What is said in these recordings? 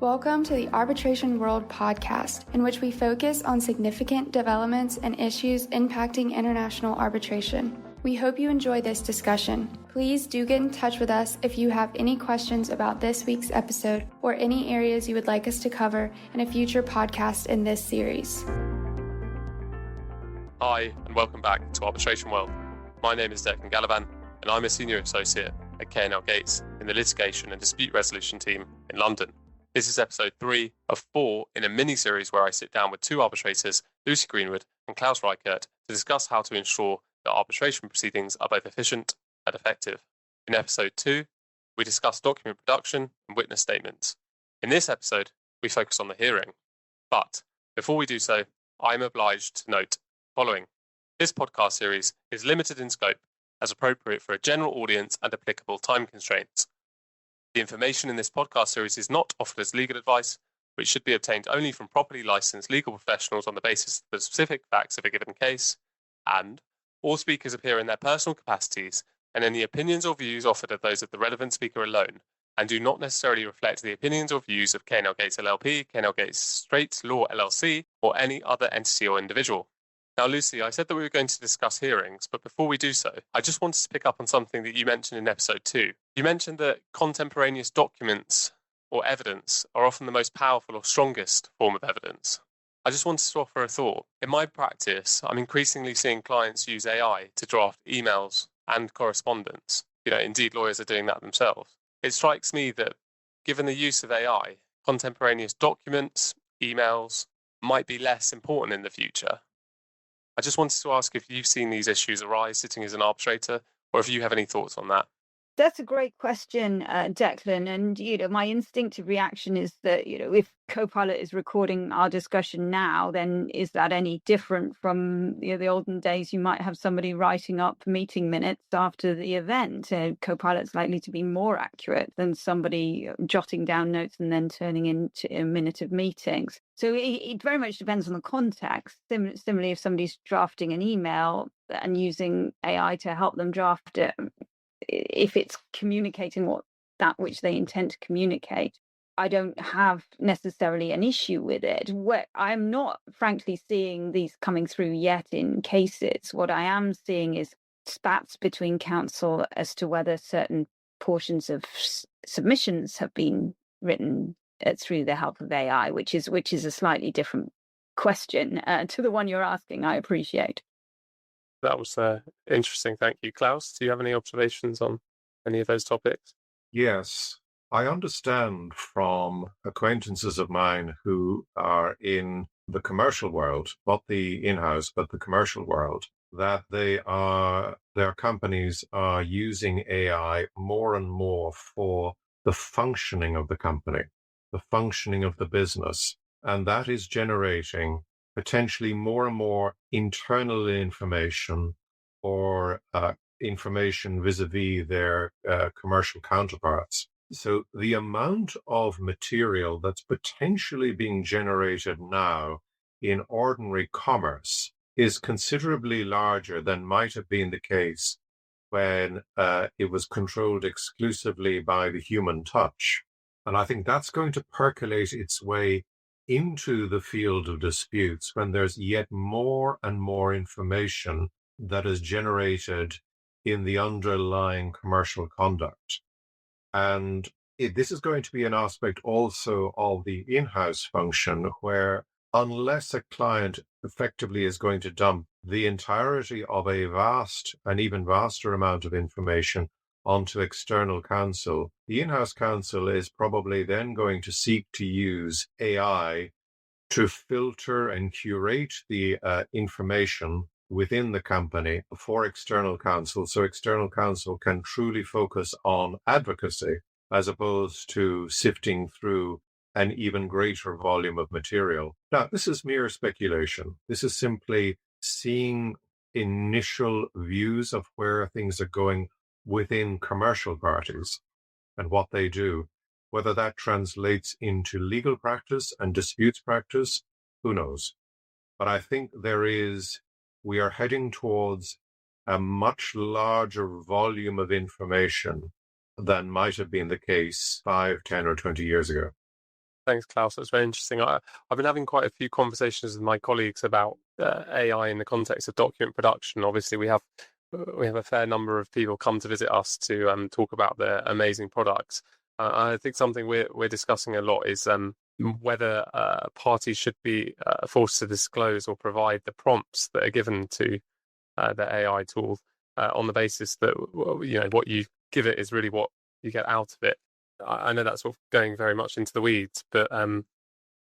Welcome to the Arbitration World podcast, in which we focus on significant developments and issues impacting international arbitration. We hope you enjoy this discussion. Please do get in touch with us if you have any questions about this week's episode or any areas you would like us to cover in a future podcast in this series. Hi, and welcome back to Arbitration World. My name is Declan Gallivan, and I'm a Senior Associate at K&L Gates in the Litigation and Dispute Resolution team in London. This is episode 3 of 4 in a mini-series where I sit down with two arbitrators, Lucy Greenwood and Klaus Reichert, to discuss how to ensure that arbitration proceedings are both efficient and effective. In episode 2, we discuss document production and witness statements. In this episode, we focus on the hearing. But before we do so, I'm obliged to note the following. This podcast series is limited in scope as appropriate for a general audience and applicable time constraints. The information in this podcast series is not offered as legal advice, which should be obtained only from properly licensed legal professionals on the basis of the specific facts of a given case, and all speakers appear in their personal capacities, and any opinions or views offered are those of the relevant speaker alone, and do not necessarily reflect the opinions or views of K&L Gates LLP, K&L Gates Straits Law LLC, or any other entity or individual. Now, Lucy, I said that we were going to discuss hearings, but before we do so, I just wanted to pick up on something that you mentioned in episode 2. You mentioned that contemporaneous documents or evidence are often the most powerful or strongest form of evidence. I just wanted to offer a thought. In my practice, I'm increasingly seeing clients use AI to draft emails and correspondence. Indeed, lawyers are doing that themselves. It strikes me that given the use of AI, contemporaneous documents, emails might be less important in the future. I just wanted to ask if you've seen these issues arise sitting as an arbitrator, or if you have any thoughts on that. That's a great question, Declan. And, my instinctive reaction is that, if Copilot is recording our discussion now, then is that any different from the olden days? You might have somebody writing up meeting minutes after the event. Copilot's likely to be more accurate than somebody jotting down notes and then turning into a minute of meetings. So it very much depends on the context. Similarly, if somebody's drafting an email and using AI to help them draft it, if it's communicating that which they intend to communicate, I don't have necessarily an issue with it. I'm not, frankly, seeing these coming through yet in cases. What I am seeing is spats between counsel as to whether certain portions of submissions have been written through the help of AI, which is a slightly different question to the one you're asking. I appreciate. That was interesting. Thank you. Klaus, do you have any observations on any of those topics? Yes. I understand from acquaintances of mine who are in the commercial world, not the in-house, but the commercial world, that their companies are using AI more and more for the functioning of the company, the functioning of the business. And that is generating potentially more and more internal information or information vis-a-vis their commercial counterparts. So the amount of material that's potentially being generated now in ordinary commerce is considerably larger than might have been the case when it was controlled exclusively by the human touch. And I think that's going to percolate its way into the field of disputes when there's yet more and more information that is generated in the underlying commercial conduct. And this is going to be an aspect also of the in-house function where unless a client effectively is going to dump the entirety of a vast and even vaster amount of information onto external counsel, the in-house counsel is probably then going to seek to use AI to filter and curate the information within the company for external counsel, so external counsel can truly focus on advocacy as opposed to sifting through an even greater volume of material. Now, this is mere speculation. This is simply seeing initial views of where things are going within commercial parties and what they do. Whether that translates into legal practice and disputes practice, who knows? But I think we are heading towards a much larger volume of information than might have been the case 5, 10, or 20 years ago. Thanks, Klaus. That's very interesting. I've been having quite a few conversations with my colleagues about AI in the context of document production. Obviously, we have a fair number of people come to visit us to talk about their amazing products. I think something we're discussing a lot is whether parties should be forced to disclose or provide the prompts that are given to the AI tool on the basis that what you give it is really what you get out of it. I know that's sort of going very much into the weeds, but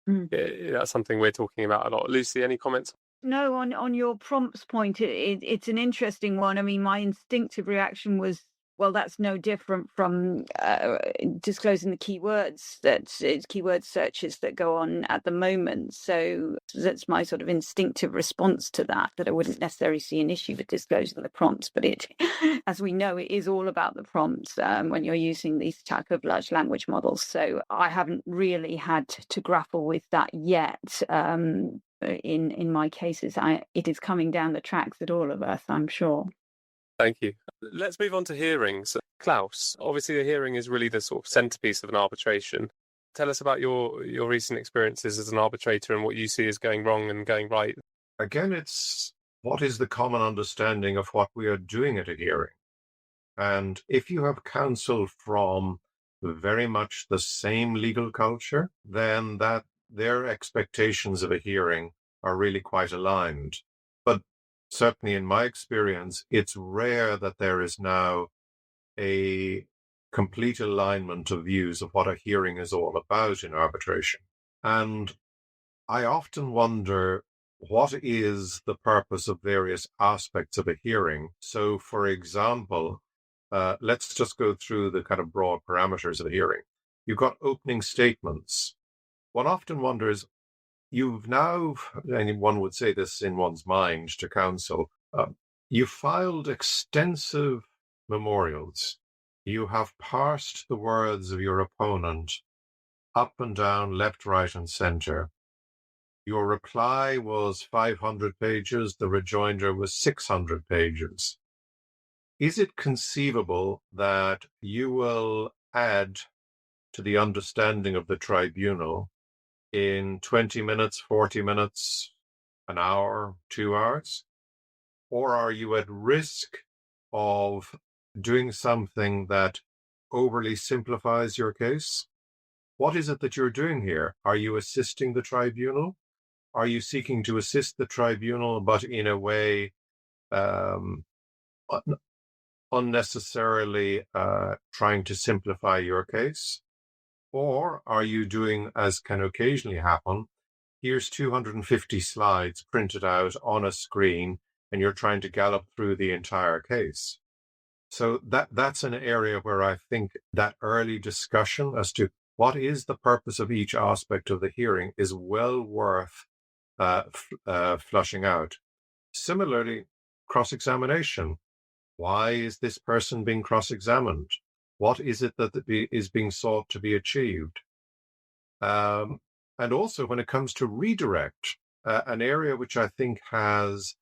that's something we're talking about a lot. Lucy, any comments? No, on your prompts point, it's an interesting one. I mean, my instinctive reaction was, well, that's no different from disclosing the keywords keyword searches that go on at the moment. So that's my sort of instinctive response to that I wouldn't necessarily see an issue with disclosing the prompts. But it, as we know, it is all about the prompts when you're using these type of large language models. So I haven't really had to grapple with that yet. In my cases, it is coming down the tracks at all of us, I'm sure. Thank you. Let's move on to hearings. Klaus, obviously a hearing is really the sort of centerpiece of an arbitration. Tell us about your recent experiences as an arbitrator and what you see as going wrong and going right. Again, it's what is the common understanding of what we are doing at a hearing? And if you have counsel from very much the same legal culture, then that their expectations of a hearing are really quite aligned. But certainly in my experience, it's rare that there is now a complete alignment of views of what a hearing is all about in arbitration. And I often wonder, what is the purpose of various aspects of a hearing? So, for example, let's just go through the kind of broad parameters of a hearing. You've got opening statements. One often wonders, you've now, and one would say this in one's mind to counsel, you filed extensive memorials. You have parsed the words of your opponent up and down, left, right, and center. Your reply was 500 pages. The rejoinder was 600 pages. Is it conceivable that you will add to the understanding of the tribunal in 20 minutes, 40 minutes, an hour, 2 hours? Or are you at risk of doing something that overly simplifies your case? What is it that you're doing here? Are you assisting the tribunal? Are you seeking to assist the tribunal, but in a way unnecessarily trying to simplify your case? Or are you doing, as can occasionally happen, here's 250 slides printed out on a screen, and you're trying to gallop through the entire case? So that's an area where I think that early discussion as to what is the purpose of each aspect of the hearing is well worth flushing out. Similarly, cross-examination. Why is this person being cross-examined? What is it that is being sought to be achieved? And also when it comes to redirect, an area which I think has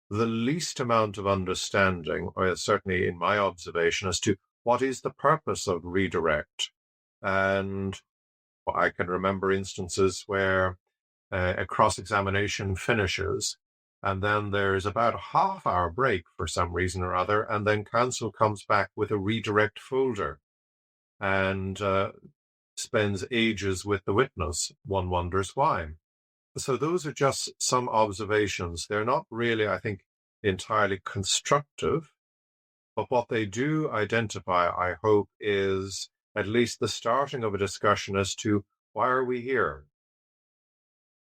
the least amount of understanding, or certainly in my observation, as to what is the purpose of redirect. And I can remember instances where a cross-examination finishes, and then there's about a half-hour break for some reason or other, and then counsel comes back with a redirect folder and spends ages with the witness. One wonders why. So those are just some observations. They're not really, I think, entirely constructive, but what they do identify, I hope, is at least the starting of a discussion as to why are we here?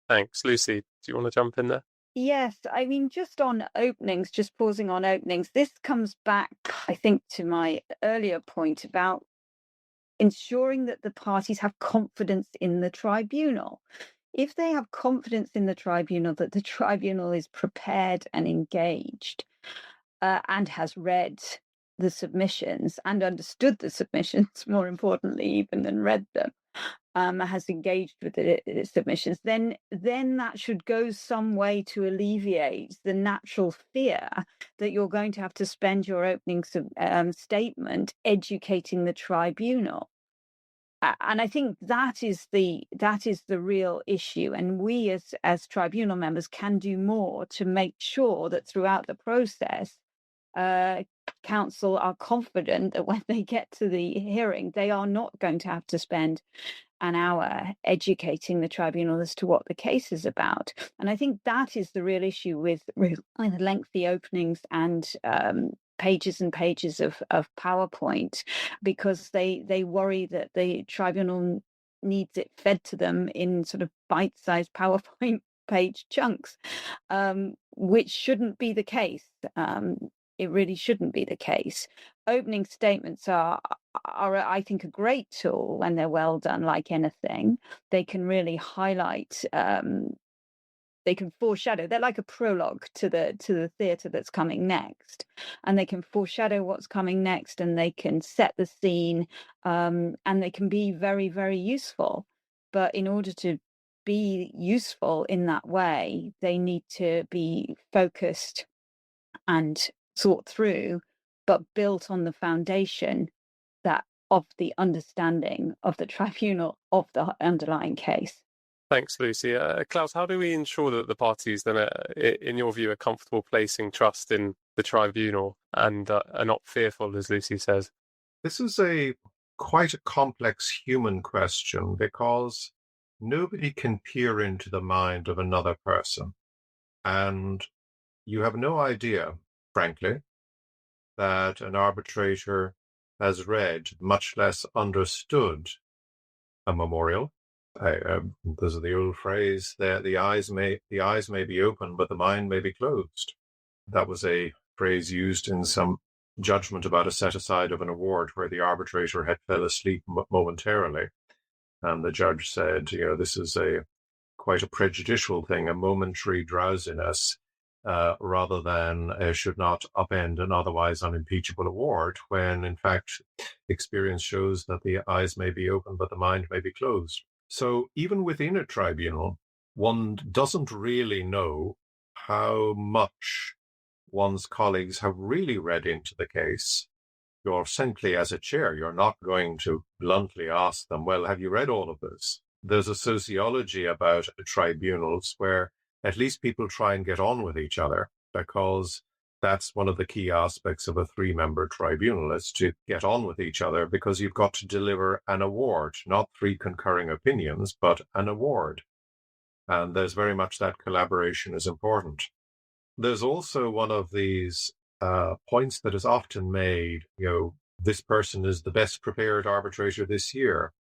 Thanks. Lucy, do you want to jump in there? Yes, I mean, just on openings, just pausing on openings, this comes back, I think, to my earlier point about ensuring that the parties have confidence in the tribunal. If they have confidence in the tribunal, that the tribunal is prepared and engaged and has read the submissions and understood the submissions, more importantly, even than read them, has engaged with the submissions, then that should go some way to alleviate the natural fear that you're going to have to spend your opening statement educating the tribunal. And I think that is the real issue. And we as tribunal members can do more to make sure that throughout the process, counsel are confident that when they get to the hearing, they are not going to have to spend an hour educating the tribunal as to what the case is about. And I think that is the real issue with lengthy openings and pages and pages of PowerPoint, because they worry that the tribunal needs it fed to them in sort of bite-sized PowerPoint page chunks, which shouldn't be the case. It really shouldn't be the case. Opening statements are, I think, a great tool when they're well done. Like anything, they can really highlight. They can foreshadow. They're like a prologue to the theatre that's coming next, and they can foreshadow what's coming next, and they can set the scene, and they can be very, very useful. But in order to be useful in that way, they need to be focused and thought through, but built on the foundation that of the understanding of the tribunal of the underlying case. Thanks, Lucy. Klaus, how do we ensure that the parties then, in your view, are comfortable placing trust in the tribunal and are not fearful, as Lucy says? This is quite a complex human question, because nobody can peer into the mind of another person. And you have no idea, frankly, that an arbitrator has read, much less understood, a memorial. There's the old phrase that the eyes may be open, but the mind may be closed. That was a phrase used in some judgment about a set aside of an award where the arbitrator had fell asleep momentarily, and the judge said, this is quite a prejudicial thing, a momentary drowsiness, rather than should not upend an otherwise unimpeachable award, when in fact experience shows that the eyes may be open but the mind may be closed. So even within a tribunal, one doesn't really know how much one's colleagues have really read into the case. You're simply, as a chair, you're not going to bluntly ask them, well, have you read all of this? There's a sociology about tribunals where at least people try and get on with each other, because that's one of the key aspects of a 3-member tribunal, is to get on with each other, because you've got to deliver an award, not 3 concurring opinions, but an award. And there's very much that collaboration is important. There's also one of these points that is often made, this person is the best prepared arbitrator this year.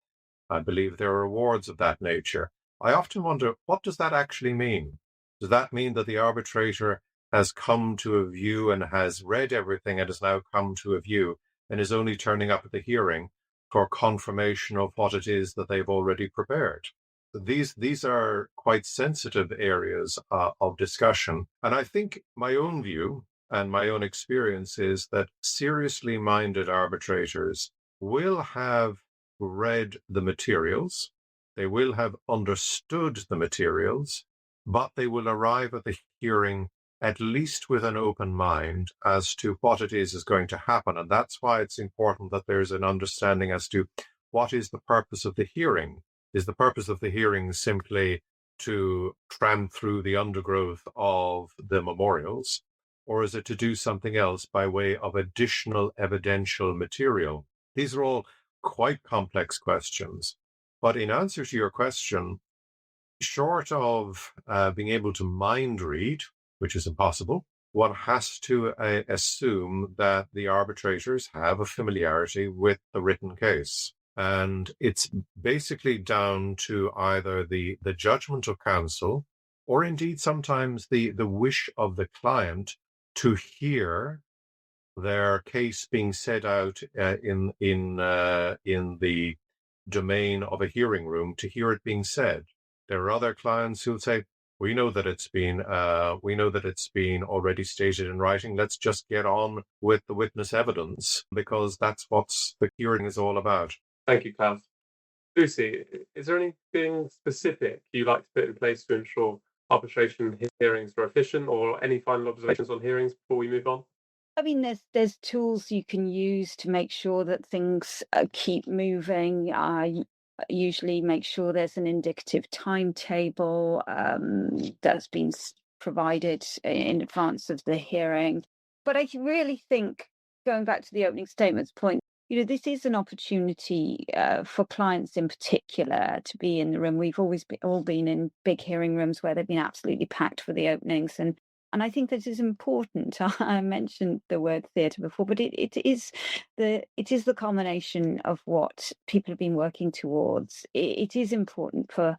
I believe there are awards of that nature. I often wonder, what does that actually mean? Does that mean that the arbitrator has come to a view and has read everything and has now come to a view and is only turning up at the hearing for confirmation of what it is that they've already prepared? These are quite sensitive areas of discussion. And I think my own view and my own experience is that seriously minded arbitrators will have read the materials, they will have understood the materials, but they will arrive at the hearing at least with an open mind as to what it is going to happen. And that's why it's important that there's an understanding as to what is the purpose of the hearing. Is the purpose of the hearing simply to tramp through the undergrowth of the memorials, or is it to do something else by way of additional evidential material? These are all quite complex questions. But in answer to your question, short of being able to mind read, which is impossible, one has to assume that the arbitrators have a familiarity with the written case. And it's basically down to either the judgment of counsel, or indeed sometimes the wish of the client to hear their case being set out in the domain of a hearing room, to hear it being said. There are other clients who'll say, we know that it's been already stated in writing. Let's just get on with the witness evidence, because that's what the hearing is all about. Thank you, Klaus. Lucy, is there anything specific you like to put in place to ensure arbitration hearings are efficient, or any final observations on hearings before we move on? I mean, there's tools you can use to make sure that things keep moving. I usually make sure there's an indicative timetable that's been provided in advance of the hearing. But I really think, going back to the opening statement's point, this is an opportunity for clients in particular to be in the room. We've always all been in big hearing rooms where they've been absolutely packed for the openings, and I think this is important. I mentioned the word theatre before, but it is the culmination of what people have been working towards. It is important for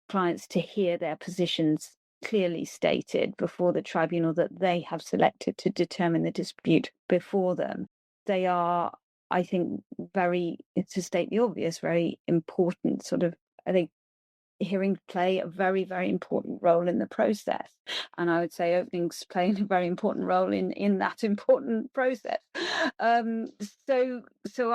clients to hear their positions clearly stated before the tribunal that they have selected to determine the dispute before them. They are, I think, to state the obvious, very important I think hearings play a very, very important role in the process. And I would say openings play a very important role in that important process. So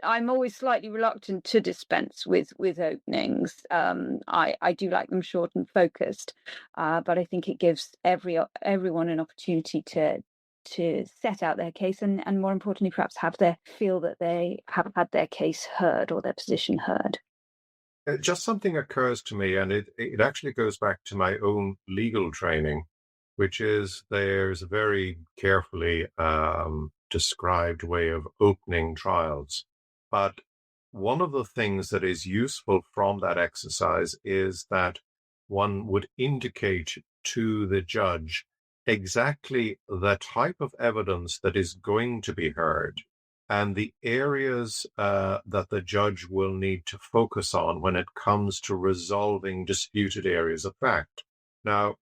I'm always slightly reluctant to dispense with openings. I do like them short and focused, but I think it gives everyone an opportunity to set out their case and more importantly, perhaps feel that they have had their case heard or their position heard. Just something occurs to me, and it actually goes back to my own legal training, which is there's a very carefully described way of opening trials. But one of the things that is useful from that exercise is that one would indicate to the judge exactly the type of evidence that is going to be heard and the areas that the judge will need to focus on when it comes to resolving disputed areas of fact. Now,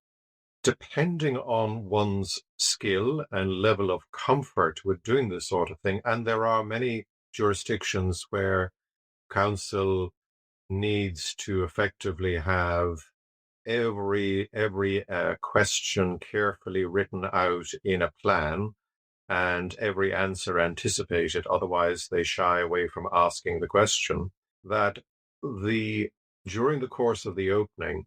depending on one's skill and level of comfort with doing this sort of thing, and there are many jurisdictions where counsel needs to effectively have every question carefully written out in a plan and every answer anticipated, otherwise they shy away from asking the question, that during the course of the opening,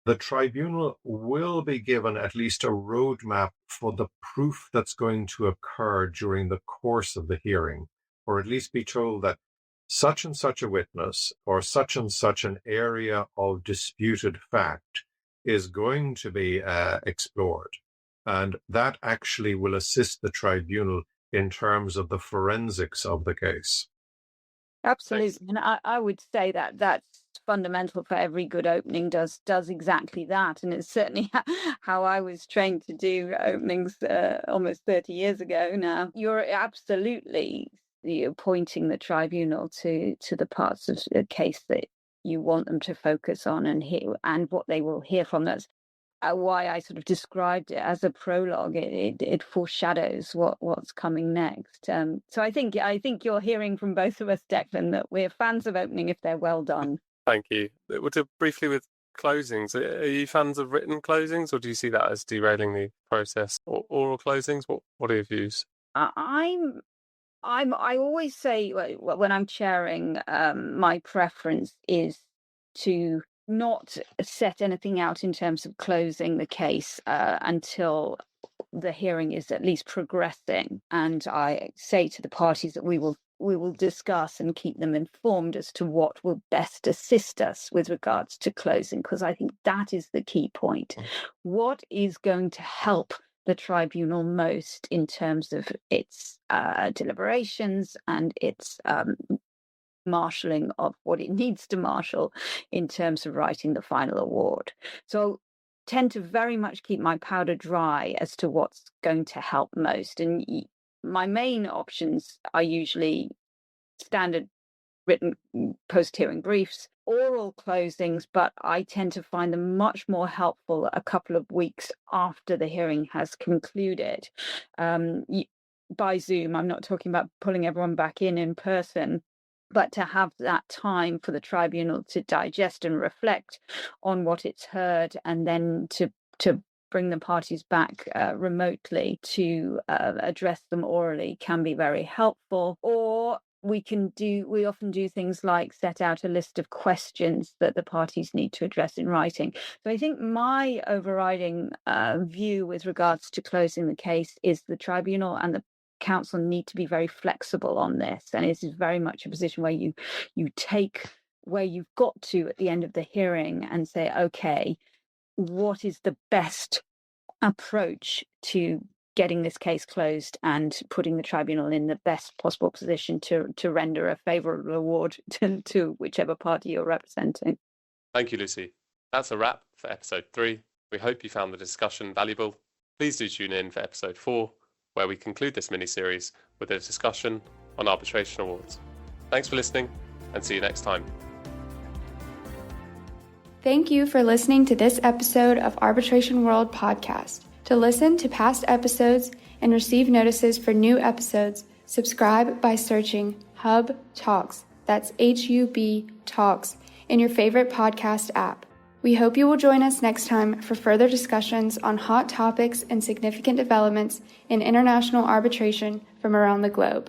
the tribunal will be given at least a roadmap for the proof that's going to occur during the course of the hearing, or at least be told that such and such a witness or such and such an area of disputed fact is going to be explored. And that actually will assist the tribunal in terms of the forensics of the case. Absolutely. And I would say that that's fundamental for every good opening, does exactly that. And it's certainly how I was trained to do openings almost 30 years ago now. You're absolutely pointing the tribunal to the parts of the case that you want them to focus on and hear, and what they will hear from. That's why I sort of described it as a prologue. It foreshadows what's coming next. So I think you're hearing from both of us, Declan, that we're fans of opening if they're well done. Thank you. Briefly with closings, are you fans of written closings, or do you see that as derailing the process? Or oral closings? What are your views? I always say when I'm chairing, my preference is to not set anything out in terms of closing the case until the hearing is at least progressing, and I say to the parties that we will discuss and keep them informed as to what will best assist us with regards to closing, because I think that is the key point. What is going to help the tribunal most in terms of its deliberations and its marshalling of what it needs to marshal in terms of writing the final award. So tend to very much keep my powder dry as to what's going to help most. And my main options are usually standard written post-hearing briefs, oral closings, but I tend to find them much more helpful a couple of weeks after the hearing has concluded. By Zoom, I'm not talking about pulling everyone back in person, but to have that time for the tribunal to digest and reflect on what it's heard, and then to bring the parties back remotely to address them orally can be very helpful. Or we often do things like set out a list of questions that the parties need to address in writing. So I think my overriding view with regards to closing the case is the tribunal and the council need to be very flexible on this, and it is very much a position where you take where you've got to at the end of the hearing and say, okay, what is the best approach to getting this case closed and putting the tribunal in the best possible position to render a favourable award to whichever party you're representing. Thank you, Lucy. That's a wrap for episode 3. We hope you found the discussion valuable. Please do tune in for episode 4, where we conclude this mini-series with a discussion on arbitration awards. Thanks for listening, and see you next time. Thank you for listening to this episode of Arbitration World Podcast. To listen to past episodes and receive notices for new episodes, subscribe by searching Hub Talks, that's HUB Talks, in your favorite podcast app. We hope you will join us next time for further discussions on hot topics and significant developments in international arbitration from around the globe.